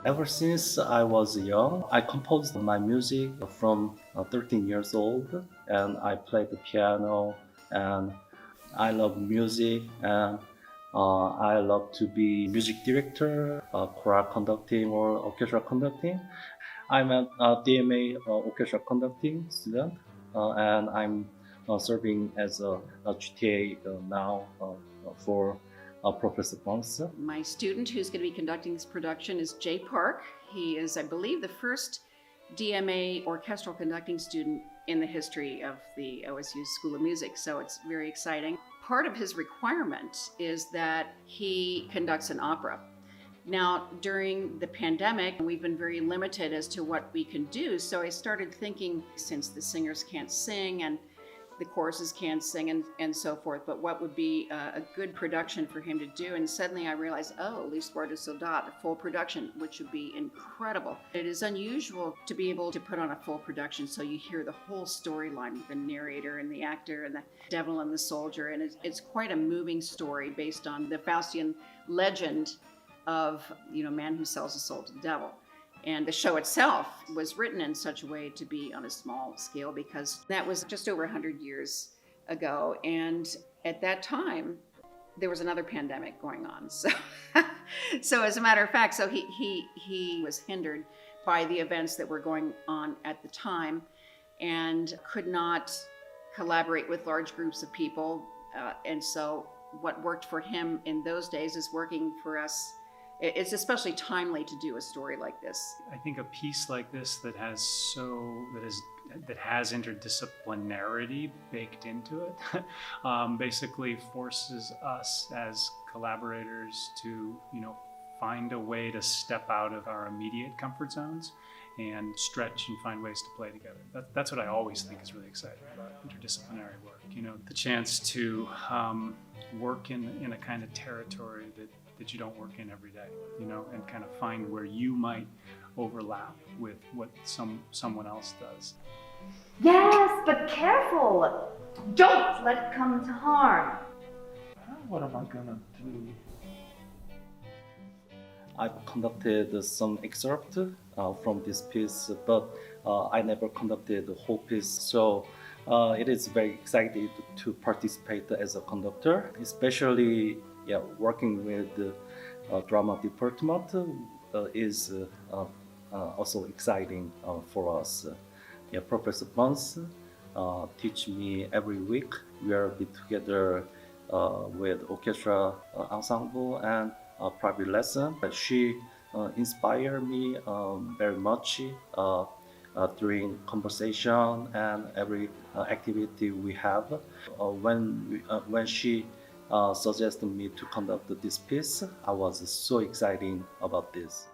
Ever since I was young, I composed my music from 13 years old, and I played the piano, and I love music, and I love to be music director, choral conducting or orchestral conducting. I'm a DMA orchestra conducting student, and I'm serving as a GTA now for Professor Pons. My student who's going to be conducting this production is Jae Park. He is, I believe, the first DMA orchestral conducting student in the history of the OSU School of Music, so it's very exciting. Part of his requirement is that he conducts an opera. Now, during the pandemic, we've been very limited as to what we can do, so I started thinking, since the singers can't sing and the choruses can't sing and so forth, but what would be a good production for him to do? And suddenly I realized, l'histoire de Soldat, a full production, which would be incredible. It is unusual to be able to put on a full production, so you hear the whole storyline with the narrator and the actor and the devil and the soldier, and it's quite a moving story based on the Faustian legend of, man who sells his soul to the devil. And the show itself was written in such a way to be on a small scale because that was just over 100 years ago. And at that time, there was another pandemic going on. So as a matter of fact, so he was hindered by the events that were going on at the time and could not collaborate with large groups of people. And so what worked for him in those days is working for us. It's especially timely to do a story like this. I think a piece like this that has interdisciplinarity baked into it, basically forces us as collaborators to, find a way to step out of our immediate comfort zones and stretch and find ways to play together. That's what I always think is really exciting about interdisciplinary work. The chance to work in a kind of territory that you don't work in every day, and kind of find where you might overlap with what someone else does. Yes, but careful! Don't let it come to harm. What am I gonna do? I've conducted some excerpt from this piece, but I never conducted the whole piece. So it is very exciting to participate as a conductor, especially working with the drama department is also exciting for us. Professor Pons teach me every week. We are together with orchestra ensemble and private lesson. She inspired me very much during conversation and every activity we have. When she suggested me to conduct this piece, I was so excited about this.